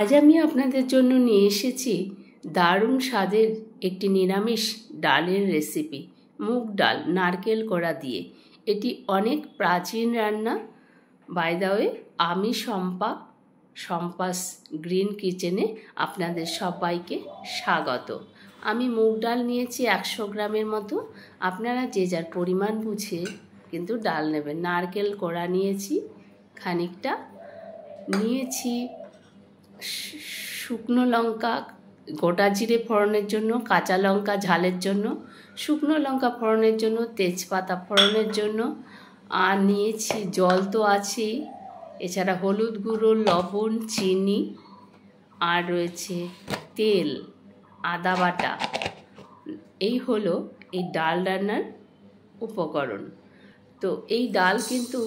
আজ আমি আপনাদের জন্য নিয়ে এসেছি দারুণ স্বাদের একটি নিরামিষ ডালের রেসিপি, মুগ ডাল নারকেল কোড়া দিয়ে। এটি অনেক প্রাচীন রান্না। বাই দ্য ওয়ে, আমি সম্পাস গ্রিন কিচেনে আপনাদের সবাইকে স্বাগত। আমি মুগ ডাল নিয়েছি 100 গ্রামের মতো। আপনারা যে যার পরিমাণ বুঝে কিন্তু ডাল নেবেন। নারকেল কোড়া নিয়েছি খানিকটা, নিয়েছি শুকনো লঙ্কা গোটা জিরে ফোড়নের জন্য, কাঁচা লঙ্কা ঝালের জন্য, শুকনো লঙ্কা ফোড়নের জন্য, তেজপাতা ফোড়নের জন্য, আর নিয়েছি জল তো আছেই, এছাড়া হলুদ গুঁড়ো, লবণ, চিনি, আর রয়েছে তেল, আদা বাটা। এই হলো এই ডাল রান্নার উপকরণ। তো এই ডাল কিন্তু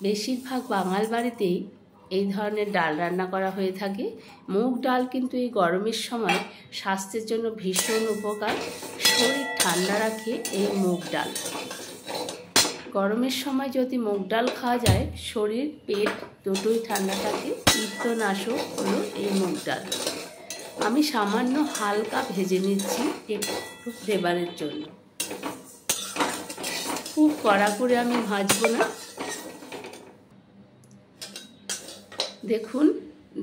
বেশিরভাগ বাঙাল বাড়িতেই এই ধরনের ডাল রান্না করা হয়ে থাকে। মুগ ডাল কিন্তু এই গরমের সময় স্বাস্থ্যের জন্য ভীষণ উপকার। শরীর ঠান্ডা রাখে এই মুগ ডাল। গরমের সময় যদি মুগ ডাল খাওয়া যায়, শরীর পেট দুটোই ঠান্ডা থাকে। পিত্তনাশক হলো এই মুগ ডাল। আমি সামান্য হালকা ভেজে নিচ্ছি একটু ফ্লেভারের জন্য। খুব কড়া করে আমি ভাজবো না। দেখুন,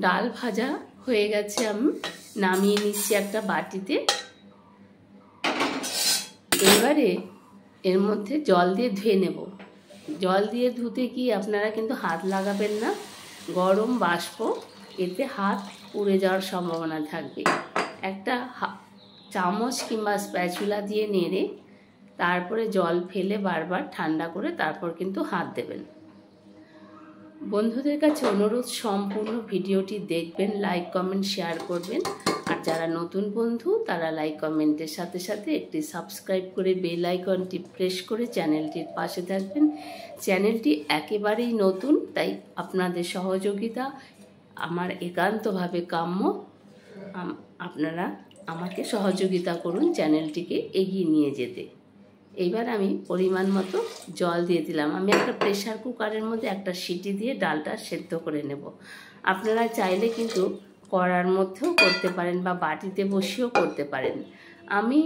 ডাল ভাজা হয়ে গেছে। আমি নামিয়ে নিচ্ছি একটা বাটিতে। এবারে এর মধ্যে জল দিয়ে ধুয়ে নেব। জল দিয়ে ধুতে কি আপনারা কিন্তু হাত লাগাবেন না। গরম বাষ্প, এতে হাত পুড়ে যাওয়ার সম্ভাবনা থাকবে। একটা চামচ কিংবা স্প্যাচুলা দিয়ে নেড়ে তারপরে জল ফেলে বারবার ঠান্ডা করে তারপর কিন্তু হাত দেবেন। বন্ধুদের কাছে অনুরোধ, সম্পূর্ণ ভিডিওটি দেখবেন, লাইক কমেন্ট শেয়ার করবেন। আর যারা নতুন বন্ধু তারা লাইক কমেন্টের সাথে সাথে একটি সাবস্ক্রাইব করে বেল আইকনটি প্রেস করে চ্যানেলটির পাশে থাকবেন। চ্যানেলটি একেবারেই নতুন, তাই আপনাদের সহযোগিতা আমার একান্তভাবে কাম্য। আপনারা আমাকে সহযোগিতা করুন চ্যানেলটিকে এগিয়ে নিয়ে যেতে। এইবার আমি পরিমাণ মতো জল দিয়ে দিলাম। আমি একটা প্রেসার কুকারের মধ্যে একটা সিটি দিয়ে ডালটা সেদ্ধ করে নেব। আপনারা চাইলে কিন্তু কড়ার মধ্যেও করতে পারেন বা বাটিতে বসিয়েও করতে পারেন। আমি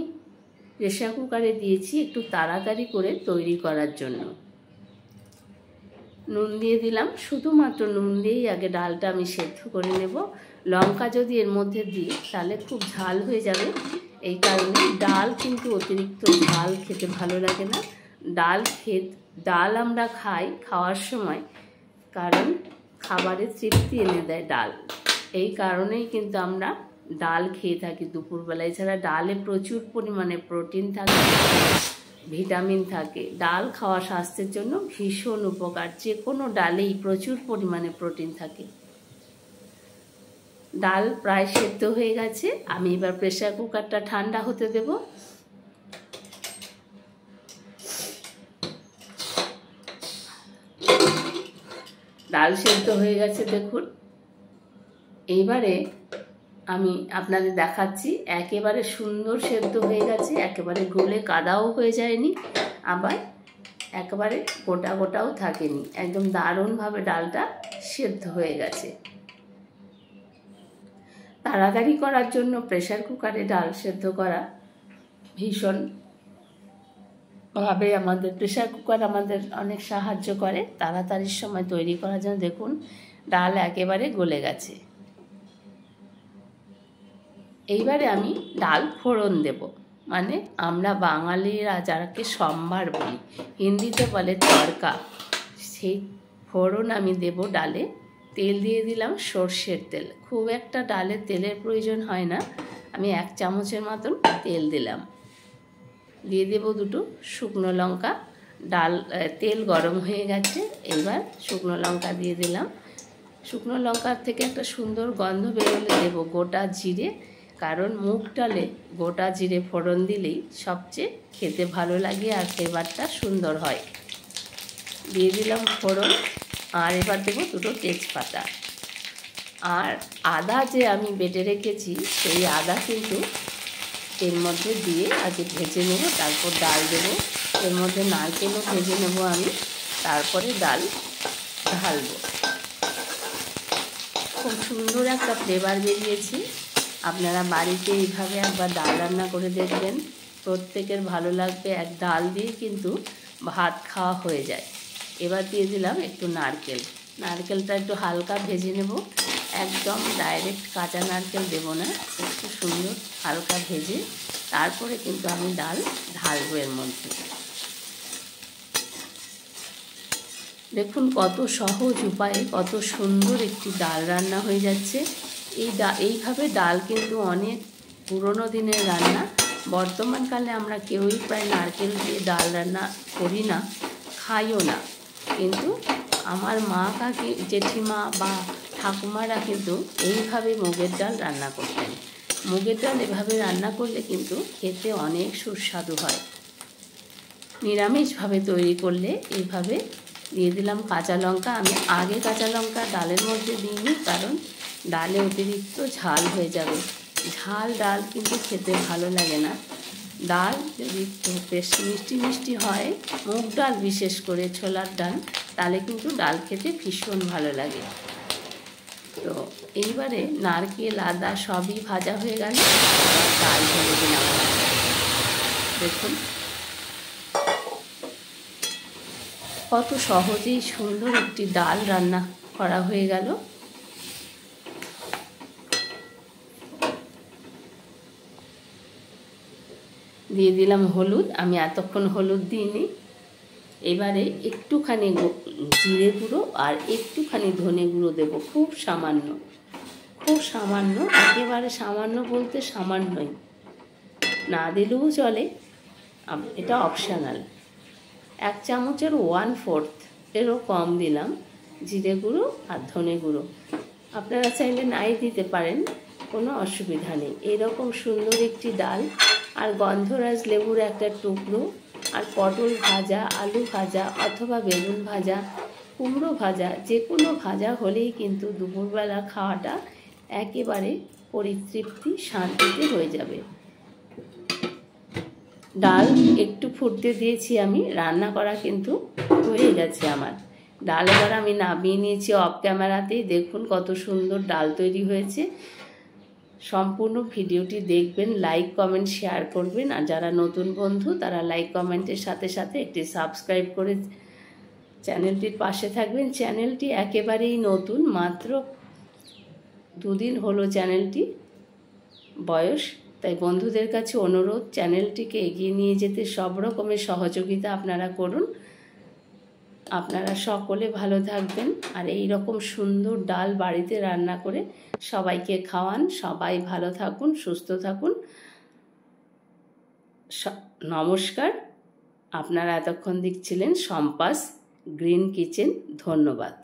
প্রেসার কুকারে দিয়েছি একটু তাড়াতাড়ি করে তৈরি করার জন্য। নুন দিয়ে দিলাম, শুধুমাত্র নুন দিয়েই আগে ডালটা আমি সেদ্ধ করে নেব। লঙ্কা যদি এর মধ্যে দিই তাহলে খুব ঝাল হয়ে যাবে। এই কারণে ডাল কিন্তু অতিরিক্ত ঝাল খেতে ভালো লাগে না। ডাল আমরা খাওয়ার সময় কারণ খাবারে তৃপ্তি এনে দেয় ডাল। এই কারণেই কিন্তু আমরা ডাল খেয়ে থাকি দুপুরবেলা। এছাড়া ডালে প্রচুর পরিমাণে প্রোটিন থাকে, ভিটামিন থাকে। ডাল খাওয়া স্বাস্থ্যের জন্য ভীষণ উপকার। যে কোনো ডালেই প্রচুর পরিমাণে প্রোটিন থাকে। ডাল প্রায় সেদ্ধ হয়ে গেছে। আমি এবার প্রেসার কুকারটা ঠান্ডা হতে দেব। ডাল সেদ্ধ হয়ে গেছে দেখুন। এইবারে আমি আপনাদের দেখাচ্ছি, একেবারে সুন্দর সেদ্ধ হয়ে গেছে, একেবারে গলে কাদাও হয়ে যায়নি, আবার একেবারে গোটা গোটাও থাকেনি। একদম দারুণভাবে ডালটা সেদ্ধ হয়ে গেছে। তাড়াতাড়ি করার জন্য প্রেসার কুকারে ডাল সেদ্ধ করা ভীষণ ভাবে আমাদের প্রেসার কুকার আমাদের অনেক সাহায্য করে তাড়াতাড়ির সময় তৈরি করার জন্য। দেখুন, ডাল একেবারে গলে গেছে। এইবারে আমি ডাল ফোড়ন দেব। মানে আমরা বাঙালিরা যারাকে সম্ভার বলি, হিন্দিতে বলে তড়কা, সেই ফোড়ন আমি দেব ডালে। তেল দিয়ে দিলাম সর্ষের তেল। খুব একটা ডালে তেলের প্রয়োজন হয় না। আমি 1 চামচের মতন তেল দিলাম। দিয়ে দেব 2 শুকনো লঙ্কা। তেল গরম হয়ে গেছে। এবার শুকনো লঙ্কা দিয়ে দিলাম। শুকনো লঙ্কার থেকে একটা সুন্দর গন্ধ বেরোলে দেব গোটা জিরে। কারণ মুগ ডালে গোটা জিরে ফোড়ন দিলেই সবচেয়ে খেতে ভালো লাগে আর ফ্লেভারটা সুন্দর হয়। দিয়ে দিলাম ফোড়ন। আর এবার দেবো 2 তেজপাতা। আর আদা যে আমি বেটে রেখেছি সেই আদা কিন্তু এর মধ্যে দিয়ে আগে ভেজে নেব, তারপর ডাল দেবো। এর মধ্যে নারকেলও ভেজে নেব আমি, তারপরে ডাল ঢালবো। খুব সুন্দর একটা ফ্লেভার বেরিয়েছে। আপনারা বাড়িতে এইভাবে একবার ডাল রান্না করে দেখবেন, প্রত্যেকের ভালো লাগবে। এক ডাল দিয়ে কিন্তু ভাত খাওয়া হয়ে যায়। এবার দিয়ে দিলাম একটু নারকেল। নারকেলটা একটু হালকা ভেজে নেব, একদম ডাইরেক্ট কাঁচা নারকেল দেব না, একটু সুন্দর হালকা ভেজে তারপরে কিন্তু আমি ডাল ঢালবো এর মধ্যে। দেখুন কত সহজ উপায়ে কত সুন্দর একটি ডাল রান্না হয়ে যাচ্ছে। এইভাবে ডাল কিন্তু অনেক পুরনো দিনের রান্না। বর্তমানকালে আমরা কেউই প্রায় নারকেল দিয়ে ডাল রান্না করি না, খাইও না। কিন্তু আমার মা, কাকি, জেঠিমা বা ঠাকুমারা কিন্তু এইভাবে মুগের ডাল রান্না করতেন। মুগের ডাল এভাবে রান্না করলে কিন্তু খেতে অনেক সুস্বাদু হয়। নিরামিষভাবে তৈরি করলে এইভাবে দিয়ে দিলাম কাঁচা লঙ্কা। আমি আগে কাঁচা লঙ্কা ডালের মধ্যে দিইনি, কারণ ডালে অতিরিক্ত ঝাল হয়ে যাবে। ঝাল ডাল কিন্তু খেতে ভালো লাগে না। ডাল যদি বেশ মিষ্টি মিষ্টি হয়, মুগ ডাল বিশেষ করে ছোলার ডাল, তাহলে কিন্তু ডাল খেতে ভীষণ ভালো লাগে। তো এইবারে নারকেল, আদা সবই ভাজা হয়ে গেল, ডাল ঢেলে দিলাম। দেখুন কত সহজেই সুন্দর একটি ডাল রান্না করা হয়ে গেল। দিয়ে দিলাম হলুদ, আমি এতক্ষণ হলুদ দিইনি। এবারে একটুখানি জিরে গুঁড়ো আর একটুখানি ধনে গুঁড়ো দেব, খুব সামান্য, খুব সামান্য, একেবারে সামান্য বলতে সামান্যই, না দিলেও চলে, এটা অপশনাল। 1 চামচের 1/4 এরও কম দিলাম জিরে গুঁড়ো আর ধনে গুঁড়ো। আপনারা চাইলে নাই দিতে পারেন, কোনো অসুবিধা নেই। এরকম সুন্দর একটি ডাল আর গন্ধরাজ লেবুর একটা টুকরো আর পটল ভাজা, আলু ভাজা অথবা বেগুন ভাজা, কুমড়ো ভাজা, যে কোনো ভাজা হলেই কিন্তু দুপুরবেলা খাওয়াটা একেবারে পরিতৃপ্তি শান্তিতে হয়ে যাবে। ডাল একটু ফুটতে দিয়েছি আমি, রান্না করা কিন্তু হয়ে গেছে আমার। ডাল এবার আমি নামিয়ে নিয়েছি অফ ক্যামেরাতেই। দেখুন কত সুন্দর ডাল তৈরি হয়েছে। সম্পূর্ণ ভিডিওটি দেখবেন, লাইক কমেন্ট শেয়ার করবেন, আর যারা নতুন বন্ধু তারা লাইক কমেন্টের সাথে সাথে একটি সাবস্ক্রাইব করে চ্যানেলটির পাশে থাকবেন। চ্যানেলটি একেবারেই নতুন, মাত্র 2 দিন হলো চ্যানেলটি বয়স, তাই বন্ধুদের কাছে অনুরোধ চ্যানেলটিকে এগিয়ে নিয়ে যেতে সব রকমের সহযোগিতা আপনারা করুন। আপনারা সকলে ভালো থাকবেন, আর এই রকম সুন্দর ডাল বাড়িতে রান্না করে সবাইকে খাওয়ান। সবাই ভালো থাকুন, সুস্থ থাকুন। নমস্কার। আপনারা এতক্ষণ দেখছিলেন সম্পাস গ্রিন কিচেন। ধন্যবাদ।